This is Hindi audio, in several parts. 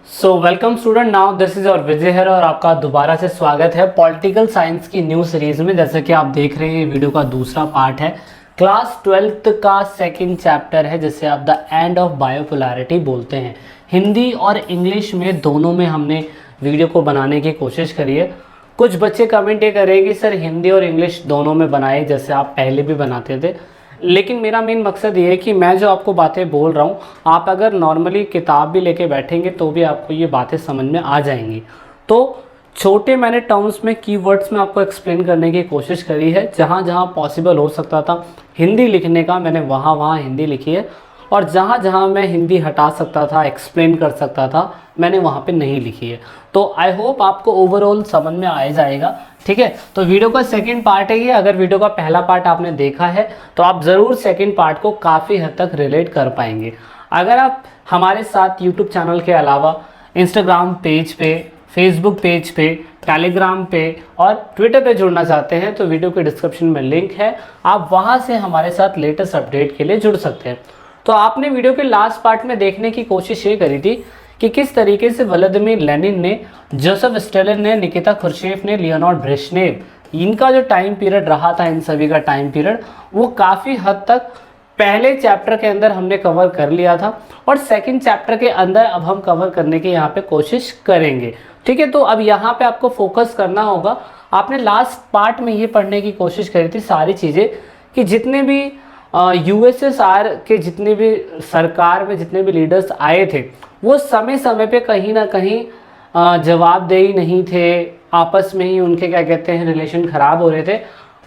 So welcome student, now this is और विजय है और आपका दोबारा से स्वागत है पॉलिटिकल साइंस की न्यू सीरीज में। जैसे कि आप देख रहे हैं, वीडियो का दूसरा पार्ट है। क्लास 12th का सेकंड चैप्टर है जिसे आप द एंड ऑफ बायोपोलैरिटी बोलते हैं। हिंदी और इंग्लिश में दोनों में हमने वीडियो को बनाने की कोशिश करी है। कुछ बच्चे कमेंट ये करेंगे सर हिंदी और इंग्लिश दोनों में बनाए जैसे आप पहले भी बनाते थे, लेकिन मेरा मेन मकसद ये है कि मैं जो आपको बातें बोल रहा हूँ, आप अगर नॉर्मली किताब भी लेके बैठेंगे तो भी आपको ये बातें समझ में आ जाएंगी। तो छोटे मैंने टर्म्स में कीवर्ड्स में आपको एक्सप्लेन करने की कोशिश करी है। जहाँ जहाँ पॉसिबल हो सकता था हिंदी लिखने का, मैंने वहाँ वहाँ हिंदी लिखी है, और जहाँ जहाँ मैं हिंदी हटा सकता था, एक्सप्लेन कर सकता था, मैंने वहाँ पे नहीं लिखी है। तो आई होप आपको ओवरऑल समझ में आ जाएगा। ठीक है, तो वीडियो का सेकंड पार्ट है ये। अगर वीडियो का पहला पार्ट आपने देखा है तो आप ज़रूर सेकंड पार्ट को काफ़ी हद तक रिलेट कर पाएंगे। अगर आप हमारे साथ यूट्यूब चैनल के अलावा इंस्टाग्राम पेज पे, फेसबुक पेज पे, टेलीग्राम पे और ट्विटर पे जुड़ना चाहते हैं तो वीडियो के डिस्क्रिप्शन में लिंक है, आप वहाँ से हमारे साथ लेटेस्ट अपडेट के लिए जुड़ सकते हैं। तो आपने वीडियो के लास्ट पार्ट में देखने की कोशिश ये करी थी कि किस तरीके से व्लादिमीर लेनिन ने, जोसेफ स्टालिन ने, निकिता खुर्शेव ने, लियोनार्ड ब्रेजनेव, इनका जो टाइम पीरियड रहा था, इन सभी का टाइम पीरियड वो काफ़ी हद तक पहले चैप्टर के अंदर हमने कवर कर लिया था और सेकंड चैप्टर के अंदर अब हम कवर करने की यहाँ पे कोशिश करेंगे। ठीक है, तो अब यहाँ पे आपको फोकस करना होगा। आपने लास्ट पार्ट में ये पढ़ने की कोशिश करी थी सारी चीज़ें कि जितने भी यूएसएसआर के जितने भी सरकार में जितने भी लीडर्स आए थे वो समय समय पे कहीं ना कहीं जवाबदेही नहीं थे, आपस में ही उनके क्या कहते हैं रिलेशन ख़राब हो रहे थे।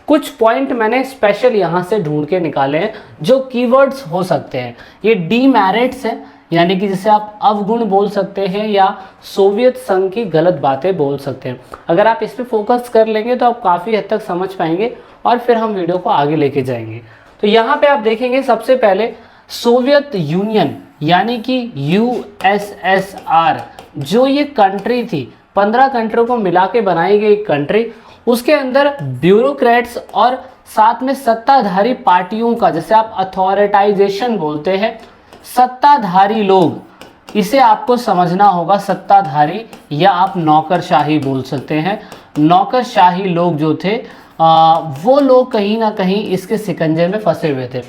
कुछ पॉइंट मैंने स्पेशल यहाँ से ढूंढ के निकाले हैं जो कीवर्ड्स हो सकते हैं। ये डीमेरिट्स हैं, यानी कि जिसे आप अवगुण बोल सकते हैं या सोवियत संघ की गलत बातें बोल सकते हैं। अगर आप इस पर फोकस कर लेंगे तो आप काफ़ी हद तक समझ पाएंगे और फिर हम वीडियो को आगे लेके जाएंगे। तो यहाँ पे आप देखेंगे सबसे पहले सोवियत यूनियन यानी कि यूएसएसआर, जो ये कंट्री थी, 15 कंट्रियों को मिला के बनाई गई कंट्री, उसके अंदर ब्यूरोक्रेट्स और साथ में सत्ताधारी पार्टियों का, जैसे आप अथॉरिटाइजेशन बोलते हैं, सत्ताधारी लोग, इसे आपको समझना होगा। सत्ताधारी या आप नौकरशाही बोल सकते हैं। नौकरशाही लोग जो थे वो लोग कहीं ना कहीं इसके शिकंजे में फंसे हुए थे।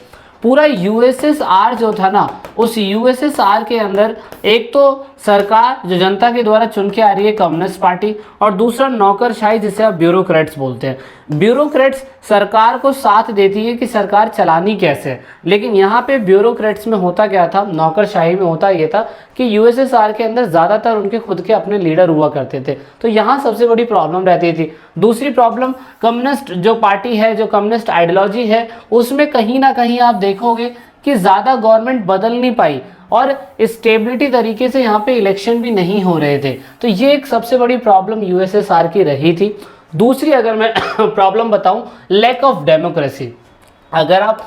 पूरा यूएसएसआर जो था ना, उस यूएसएसआर के अंदर एक तो सरकार जो जनता के द्वारा चुन के आ रही है, कम्युनिस्ट पार्टी, और दूसरा नौकरशाही जिसे आप ब्यूरोक्रेट्स बोलते हैं। ब्यूरोक्रेट्स सरकार को साथ देती है कि सरकार चलानी कैसे है, लेकिन यहाँ पे ब्यूरोक्रेट्स में होता क्या था, नौकरशाही में होता ये था कि यूएसएसआर के अंदर ज़्यादातर उनके खुद के अपने लीडर हुआ करते थे। तो यहाँ सबसे बड़ी प्रॉब्लम रहती थी। दूसरी प्रॉब्लम, कम्युनिस्ट जो पार्टी है, जो कम्युनिस्ट आइडियोलॉजी है, उसमें कहीं ना कहीं आप देखोगे कि ज़्यादा गवर्नमेंट बदल नहीं पाई और स्टेबिलिटी तरीके से यहाँ पे इलेक्शन भी नहीं हो रहे थे। तो ये एक सबसे बड़ी प्रॉब्लम यूएसएसआर की रही थी। दूसरी अगर मैं प्रॉब्लम बताऊं, लैक ऑफ डेमोक्रेसी। अगर आप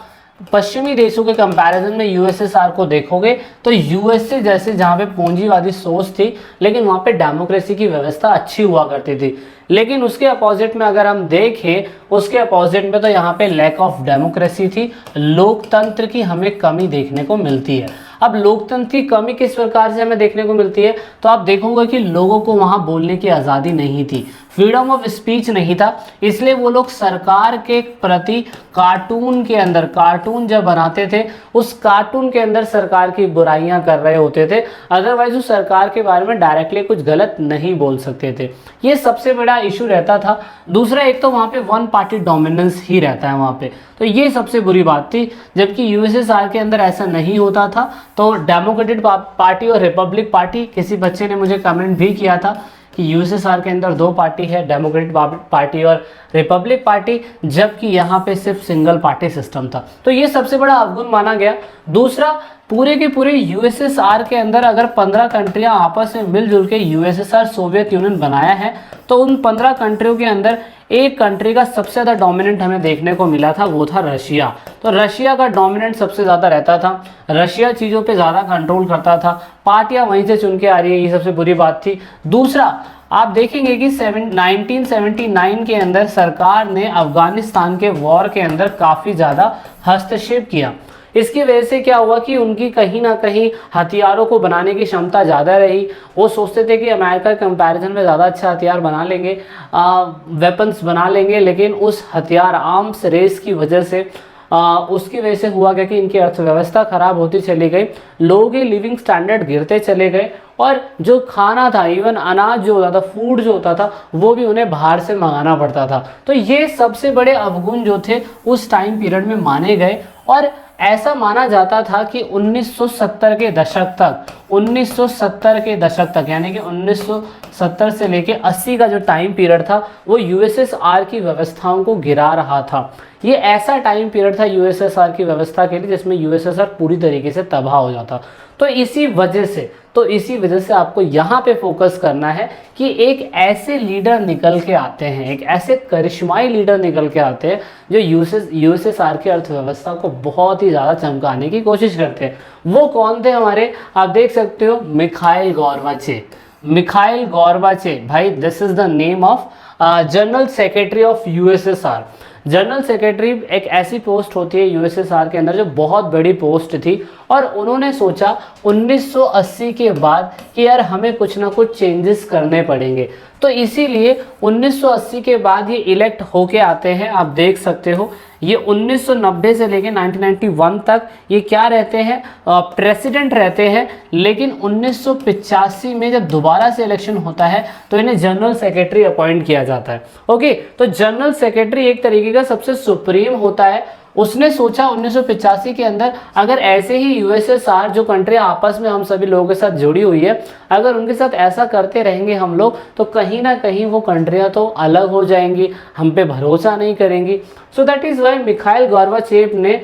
पश्चिमी देशों के कंपैरिजन में यूएसएसआर को देखोगे तो यूएसए जैसे जहाँ पे पूंजीवादी सोच थी, लेकिन वहाँ पे डेमोक्रेसी की व्यवस्था अच्छी हुआ करती थी। लेकिन उसके अपोजिट में अगर हम देखें, उसके अपोजिट में तो यहाँ पे लैक ऑफ डेमोक्रेसी थी, लोकतंत्र की हमें कमी देखने को मिलती है। अब लोकतंत्र की कमी किस प्रकार से हमें देखने को मिलती है, तो आप देखोगे कि लोगों को वहाँ बोलने की आज़ादी नहीं थी, फ्रीडम ऑफ स्पीच नहीं था, इसलिए वो लोग सरकार के प्रति कार्टून के अंदर, कार्टून जब बनाते थे उस कार्टून के अंदर सरकार की बुराइयां कर रहे होते थे। अदरवाइज वो सरकार के बारे में डायरेक्टली कुछ गलत नहीं बोल सकते थे। ये सबसे बड़ा इशू रहता था। दूसरा, एक तो वहाँ पे वन पार्टी डोमिनेंस ही रहता है वहाँ पे, तो ये सबसे बुरी बात थी। जबकि यूएसएसआर के अंदर ऐसा नहीं होता था। तो डेमोक्रेटिक पार्टी और रिपब्लिक पार्टी, किसी बच्चे ने मुझे कमेंट भी किया था कि यूएसएसआर के अंदर दो पार्टी है, डेमोक्रेटिक पार्टी और रिपब्लिक पार्टी, जबकि यहाँ पे सिर्फ सिंगल पार्टी सिस्टम था। तो ये सबसे बड़ा अवगुण माना गया। दूसरा, पूरे के पूरे यूएसएसआर के अंदर अगर 15 कंट्रियां आपस में मिलजुल के यूएसएसआर सोवियत यूनियन बनाया है, तो उन 15 कंट्रियों के अंदर एक कंट्री का सबसे ज़्यादा डोमिनेंट हमें देखने को मिला था, वो था रशिया। तो रशिया का डोमिनेंट सबसे ज़्यादा रहता था, रशिया चीज़ों पे ज़्यादा कंट्रोल करता था, पार्टियां वहीं से चुन के आ रही है, ये सबसे बुरी बात थी। दूसरा, आप देखेंगे कि 1979 के अंदर सरकार ने अफगानिस्तान के वॉर के अंदर काफ़ी ज़्यादा हस्तक्षेप किया। इसकी वजह से क्या हुआ कि उनकी कहीं ना कहीं हथियारों को बनाने की क्षमता ज़्यादा रही। वो सोचते थे कि अमेरिका के कंपैरिजन में ज़्यादा अच्छा हथियार बना लेंगे, वेपन्स बना लेंगे, लेकिन उस हथियार आर्म्स रेस की वजह से उसकी वजह से हुआ क्या कि इनकी अर्थव्यवस्था खराब होती चली गई, लोगों के लिविंग स्टैंडर्ड गिरते चले गए, और जो खाना था, इवन अनाज जो होता था, फूड जो होता था, वो भी उन्हें बाहर से मंगाना पड़ता था। तो ये सबसे बड़े अवगुण जो थे उस टाइम पीरियड में माने गए, और ऐसा माना जाता था कि 1970 के दशक तक, 1970 के दशक तक, यानी कि 1970 से लेके 80 का जो टाइम पीरियड था वो यूएसएसआर की व्यवस्थाओं को गिरा रहा था। ये ऐसा टाइम पीरियड था यूएसएसआर की व्यवस्था के लिए जिसमें यूएसएसआर पूरी तरीके से तबाह हो जाता। तो इसी वजह से आपको यहाँ पे फोकस करना है कि एक ऐसे लीडर निकल के आते हैं, एक ऐसे करिश्माई लीडर निकल के आते हैं जो यूएसएसआर की अर्थव्यवस्था को बहुत ही ज़्यादा चमकाने की कोशिश करते हैं। वो कौन थे हमारे, आप देख सकते हो, मिखाइल गोर्बाचेव। मिखाइल गोर्बाचेव भाई, this is the name of general secretary of USSR. General secretary एक ऐसी पोस्ट होती है यूएसएसआर के अंदर जो बहुत बड़ी पोस्ट थी, और उन्होंने सोचा 1980 के बाद कि यार हमें कुछ ना कुछ चेंजेस करने पड़ेंगे। तो इसीलिए 1980 के बाद ये इलेक्ट होके आते हैं। आप देख सकते हो ये 1990 से लेके 1991 तक ये क्या रहते हैं, प्रेसिडेंट रहते हैं। लेकिन 1985 में जब दोबारा से इलेक्शन होता है तो इन्हें जनरल सेक्रेटरी अपॉइंट किया जाता है। ओके, तो जनरल सेक्रेटरी एक तरीके का सबसे सुप्रीम होता है। उसने सोचा 1985 के अंदर अगर ऐसे ही यूएसएसआर जो कंट्री आपस में हम सभी लोगों के साथ जुड़ी हुई है, अगर उनके साथ ऐसा करते रहेंगे हम लोग, तो कहीं ना कहीं वो कंट्रियां तो अलग हो जाएंगी, हम पे भरोसा नहीं करेंगी। So that is why Mikhail Gorbachev ने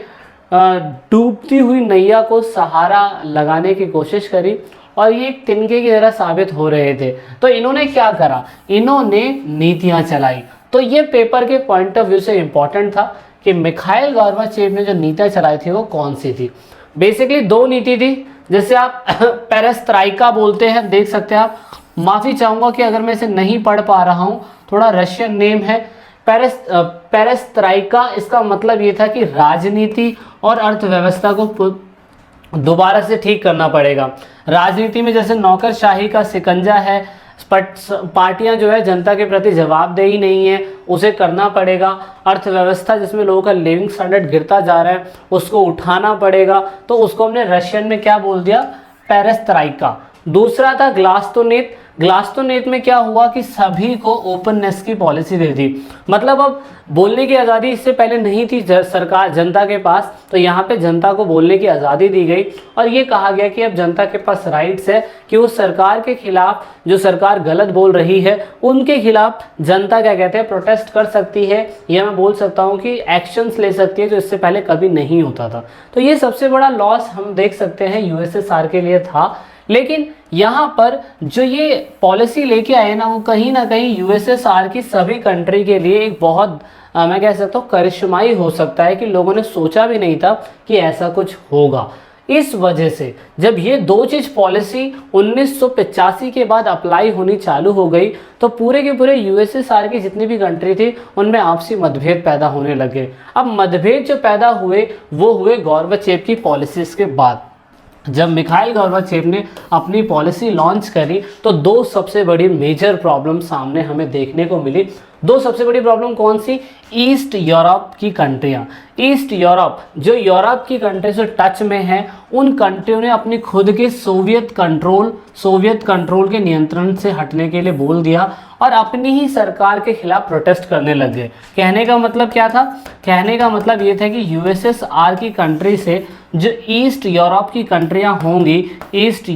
डूबती हुई नैया को सहारा लगाने की कोशिश करी, और ये एक तिनके की तरह साबित हो रहे थे। तो इन्होंने क्या करा, इन्होंने नीतियाँ चलाई। तो ये पेपर के पॉइंट ऑफ व्यू से इम्पॉर्टेंट था कि मिखाइल गोर्बाचेव ने जो नीतियाँ चलाई थी वो कौन सी थी। बेसिकली दो नीति थी, जैसे आप पेरेस्ट्राइका बोलते हैं, देख सकते हैं आप। माफ़ी चाहूँगा कि अगर मैं इसे नहीं पढ़ पा रहा हूँ, थोड़ा रशियन नेम है। पेरेस्ट्राइका, इसका मतलब ये था कि राजनीति और अर्थव्यवस्था को दोबारा से ठीक करना पड़ेगा। राजनीति में जैसे नौकरशाही का शिकंजा है, पार्टियां जो है जनता के प्रति जवाबदेही नहीं है, उसे करना पड़ेगा। अर्थव्यवस्था जिसमें लोगों का लिविंग स्टैंडर्ड गिरता जा रहा है, उसको उठाना पड़ेगा। तो उसको हमने रशियन में क्या बोल दिया, पेरेस्ट्राइका। दूसरा था ग्लास्तोनेत। ग्लास्तोनेत में क्या हुआ कि सभी को ओपननेस की पॉलिसी दे दी। मतलब अब बोलने की आज़ादी इससे पहले नहीं थी सरकार जनता के पास, तो यहाँ पे जनता को बोलने की आज़ादी दी गई, और ये कहा गया कि अब जनता के पास राइट्स है कि उस सरकार के खिलाफ, जो सरकार गलत बोल रही है उनके खिलाफ जनता क्या कहते हैं, प्रोटेस्ट कर सकती है, या मैं बोल सकता हूँ कि एक्शंस ले सकती है, जो इससे पहले कभी नहीं होता था। तो ये सबसे बड़ा लॉस हम देख सकते हैं यूएसएसआर के लिए था। लेकिन यहाँ पर जो ये पॉलिसी लेके आए ना, वो कहीं ना कहीं यूएसएसआर की सभी कंट्री के लिए एक बहुत मैं कह सकता हूँ करिश्माई हो सकता है, कि लोगों ने सोचा भी नहीं था कि ऐसा कुछ होगा। इस वजह से जब ये दो चीज़ पॉलिसी 1985 के बाद अप्लाई होनी चालू हो गई, तो पूरे के पूरे यूएसएसआर की जितनी भी कंट्री थी उनमें आपसी मतभेद पैदा होने लगे। अब मतभेद जो पैदा हुए वो हुए गोर्बाचेव की पॉलिसीज़ के बाद। जब मिखाइल गोर्बाचेव ने अपनी पॉलिसी लॉन्च करी तो दो सबसे बड़ी मेजर प्रॉब्लम सामने हमें देखने को मिली। दो सबसे बड़ी प्रॉब्लम कौन सी, ईस्ट यूरोप की कंट्रियाँ। ईस्ट यूरोप जो यूरोप की कंट्री से टच में है, उन कंट्रियों ने अपनी खुद के सोवियत कंट्रोल के नियंत्रण से हटने के लिए बोल दिया, और अपनी ही सरकार के खिलाफ प्रोटेस्ट करने लगे। कहने का मतलब क्या था, कहने का मतलब ये था कि यूएसएसआर की कंट्री से जो ईस्ट यूरोप की कंट्रियां होंगी, ईस्ट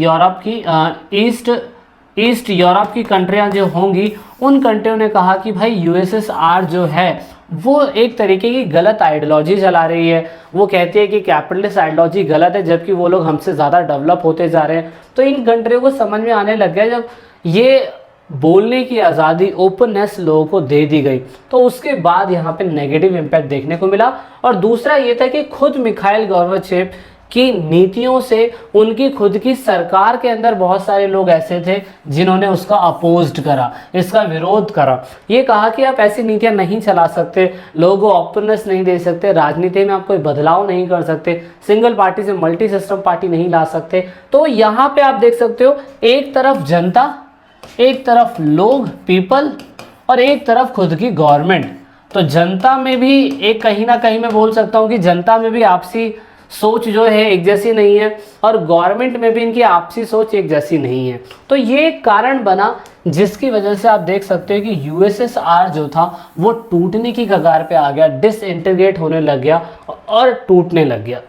यूरोप की कंट्रियां जो होंगी, उन कंट्रियों ने कहा कि भाई यूएसएसआर जो है वो एक तरीके की गलत आइडियोलॉजी चला रही है। वो कहती है कि कैपिटलिस्ट आइडियोलॉजी गलत है, जबकि वो लोग हमसे ज़्यादा डेवलप होते जा रहे हैं। तो इन कंट्रियों को समझ में आने लग गया, जब ये बोलने की आज़ादी, ओपननेस लोगों को दे दी गई, तो उसके बाद यहाँ पे नेगेटिव इम्पैक्ट देखने को मिला। और दूसरा ये था कि खुद मिखाइल गोर्बाचेव कि नीतियों से उनकी खुद की सरकार के अंदर बहुत सारे लोग ऐसे थे जिन्होंने उसका अपोज्ड करा, इसका विरोध करा। ये कहा कि आप ऐसी नीतियां नहीं चला सकते, लोगों को ऑपननेस नहीं दे सकते, राजनीति में आप कोई बदलाव नहीं कर सकते, सिंगल पार्टी से मल्टी सिस्टम पार्टी नहीं ला सकते। तो यहाँ पे आप देख सकते हो, एक तरफ जनता, एक तरफ लोग, पीपल, और एक तरफ खुद की गवर्नमेंट। तो जनता में भी एक कहीं ना कहीं मैं बोल सकता हूँ कि जनता में भी आपसी सोच जो है एक जैसी नहीं है, और गवर्नमेंट में भी इनकी आपसी सोच एक जैसी नहीं है। तो ये एक कारण बना जिसकी वजह से आप देख सकते हो कि यूएसएसआर जो था वो टूटने की कगार पे आ गया, डिसइंटीग्रेट होने लग गया और टूटने लग गया।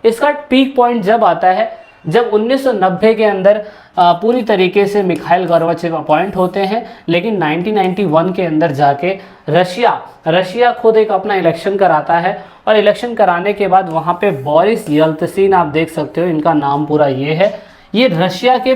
इसका पीक पॉइंट जब आता है जब 1990 के अंदर पूरी तरीके से मिखाइल गोर्बाचेव अपॉइंट होते हैं, लेकिन 1991 के अंदर जाके रशिया खुद एक अपना इलेक्शन कराता है, और इलेक्शन कराने के बाद वहाँ पे बोरिस येल्त्सिन, आप देख सकते हो इनका नाम पूरा ये है, ये रशिया के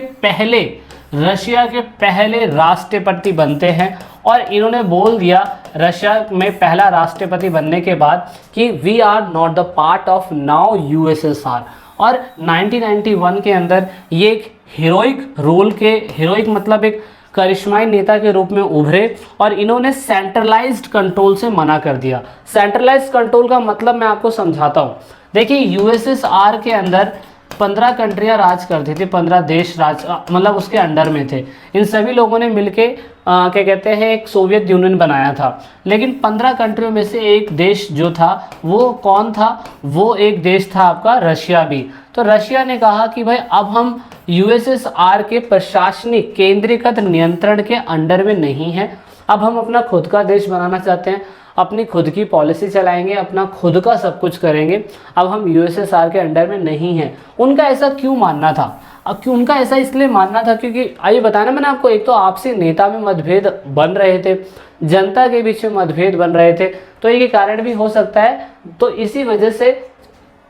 पहले राष्ट्रपति बनते हैं। और इन्होंने बोल दिया रशिया में पहला राष्ट्रपति बनने के बाद कि we are not the part of now USSR. और 1991 के अंदर ये एक हीरोइक मतलब एक करिश्माई नेता के रूप में उभरे, और इन्होंने सेंट्रलाइज्ड कंट्रोल से मना कर दिया। सेंट्रलाइज्ड कंट्रोल का मतलब मैं आपको समझाता हूँ। देखिए, यूएसएसआर के अंदर 15 कंट्रियां राज करती थी, 15 देश राज मतलब उसके अंडर में थे। इन सभी लोगों ने मिलके क्या कहते हैं एक सोवियत यूनियन बनाया था। लेकिन 15 कंट्रियों में से एक देश जो था वो कौन था? वो एक देश था आपका रशिया भी। तो रशिया ने कहा कि भाई अब हम यूएसएसआर के प्रशासनिक केंद्रीकृत नियंत्रण के अंडर में नहीं हैं, अब हम अपना खुद का देश बनाना चाहते हैं, अपनी खुद की पॉलिसी चलाएंगे, अपना खुद का सब कुछ करेंगे, अब हम यूएसएसआर के अंडर में नहीं हैं। उनका ऐसा क्यों मानना था? अब क्यों उनका ऐसा इसलिए मानना था क्योंकि आइए बताना मैंने आपको, एक तो आपसी नेता में मतभेद बन रहे थे, जनता के बीच में मतभेद बन रहे थे, तो ये कारण भी हो सकता है। तो इसी वजह से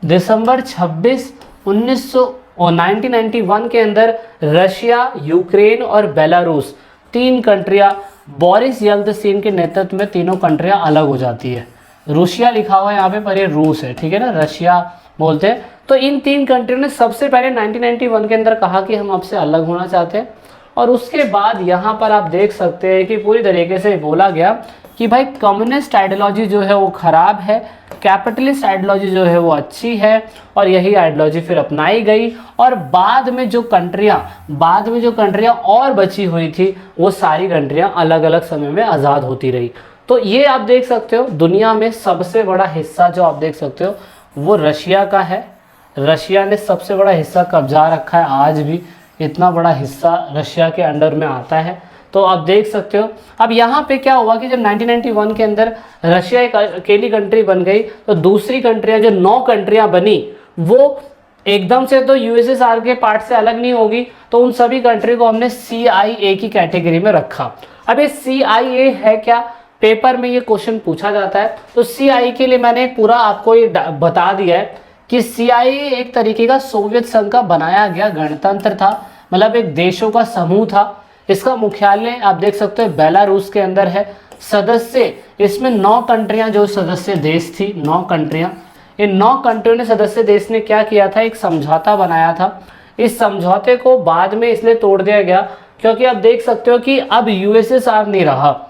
दिसंबर 26, 1991 के अंदर रशिया, यूक्रेन और बेलारूस 3 कंट्रियां बोरिस येल्त्सिन के नेतृत्व में तीनों कंट्रियां अलग हो जाती है। रूसिया लिखा हुआ है यहाँ पे पर ये रूस है, ठीक है ना, रशिया बोलते हैं। तो इन 3 कंट्रियों ने सबसे पहले 1991 के अंदर कहा कि हम आपसे अलग होना चाहते हैं, और उसके बाद यहाँ पर आप देख सकते हैं कि पूरी तरीके से बोला गया कि भाई कम्युनिस्ट आइडियोलॉजी जो है वो खराब है, कैपिटलिस्ट आइडियोलॉजी जो है वो अच्छी है, और यही आइडियोलॉजी फिर अपनाई गई। और बाद में जो कंट्रियां और बची हुई थी वो सारी कंट्रियां अलग अलग समय में आज़ाद होती रही। तो ये आप देख सकते हो दुनिया में सबसे बड़ा हिस्सा जो आप देख सकते हो वो रशिया का है। रशिया ने सबसे बड़ा हिस्सा कब्जा रखा है, आज भी इतना बड़ा हिस्सा रशिया के अंडर में आता है। तो आप देख सकते हो। अब यहाँ पे क्या हुआ कि जब 1991 के अंदर रशिया एक अकेली कंट्री बन गई, तो दूसरी कंट्रियाँ जो 9 कंट्रियाँ बनी वो एकदम से तो यूएसएसआर के पार्ट से अलग नहीं होगी, तो उन सभी कंट्री को हमने CIA की कैटेगरी में रखा। अब ये CIA है क्या? पेपर में ये क्वेश्चन पूछा जाता है। तो CIA के लिए मैंने पूरा आपको ये बता दिया है कि CIA एक तरीके का सोवियत संघ का बनाया गया गणतंत्र था, मतलब एक देशों का समूह था। इसका मुख्यालय आप देख सकते हो बेलारूस के अंदर है। सदस्य इसमें 9 कंट्रियां जो सदस्य देश थी, 9 कंट्रियां, इन 9 कंट्रियों ने सदस्य देश ने क्या किया था, एक समझौता बनाया था। इस समझौते को बाद में इसलिए तोड़ दिया गया क्योंकि आप देख सकते हो कि अब यूएसएसआर नहीं रहा,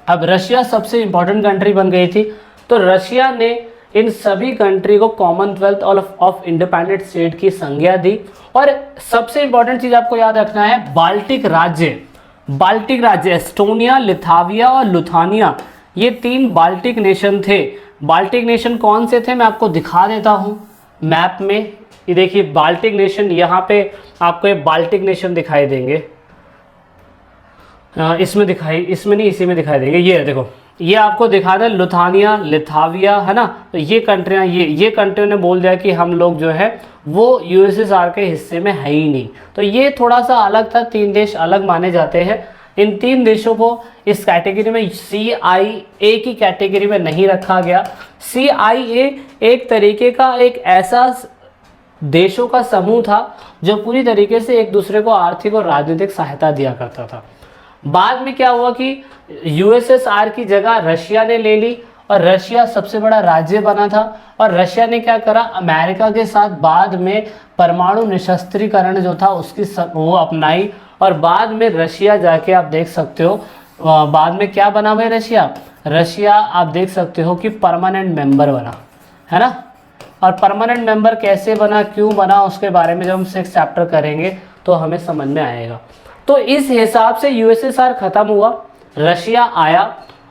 अब रशिया सबसे इंपॉर्टेंट कंट्री बन गई थी। तो रशिया ने इन सभी कंट्री को कॉमनवेल्थ ऑफ इंडिपेंडेंट स्टेट की संज्ञा दी। और सबसे इंपॉर्टेंट चीज आपको याद रखना है, बाल्टिक राज्य एस्टोनिया, लिथाविया और लुथानिया, ये 3 बाल्टिक नेशन थे। बाल्टिक नेशन कौन से थे मैं आपको दिखा देता हूँ मैप में। ये देखिए बाल्टिक नेशन, यहाँ पे आपको ये बाल्टिक नेशन दिखाई देंगे, इसमें इसी में दिखाई देंगे। ये देखो, ये आपको दिखा दे लुथानिया, लिथाविया, है ना। तो ये कंट्रियाँ, ये कंट्रियों ने बोल दिया कि हम लोग जो है वो यूएसएसआर के हिस्से में है ही नहीं। तो ये थोड़ा सा अलग था, 3 देश अलग माने जाते हैं। इन 3 देशों को इस कैटेगरी में CIA की कैटेगरी में नहीं रखा गया। CIA एक तरीके का एक ऐसा देशों का समूह था जो पूरी तरीके से एक दूसरे को आर्थिक और राजनीतिक सहायता दिया करता था। बाद में क्या हुआ कि यूएसएसआर की जगह रशिया ने ले ली, और रशिया सबसे बड़ा राज्य बना था। और रशिया ने क्या करा, अमेरिका के साथ बाद में परमाणु निशस्त्रीकरण जो था उसकी वो अपनाई। और बाद में रशिया जाके आप देख सकते हो बाद में क्या बना भाई रशिया आप देख सकते हो कि परमानेंट मेंबर बना, है ना। और परमानेंट मेंबर कैसे बना, क्यों बना, उसके बारे में जब हम 6 चैप्टर करेंगे तो हमें समझ में आएगा। तो इस हिसाब से यूएसएसआर खत्म हुआ, रशिया आया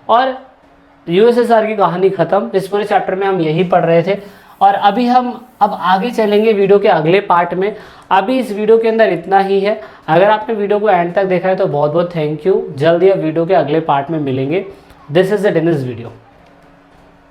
और यूएसएसआर की कहानी खत्म। इस पूरे चैप्टर में हम यही पढ़ रहे थे। और अभी हम आगे चलेंगे वीडियो के अगले पार्ट में। अभी इस वीडियो के अंदर इतना ही है। अगर आपने वीडियो को एंड तक देखा है तो बहुत बहुत थैंक यू। जल्दी अब वीडियो के अगले पार्ट में मिलेंगे। This is the Dennis video.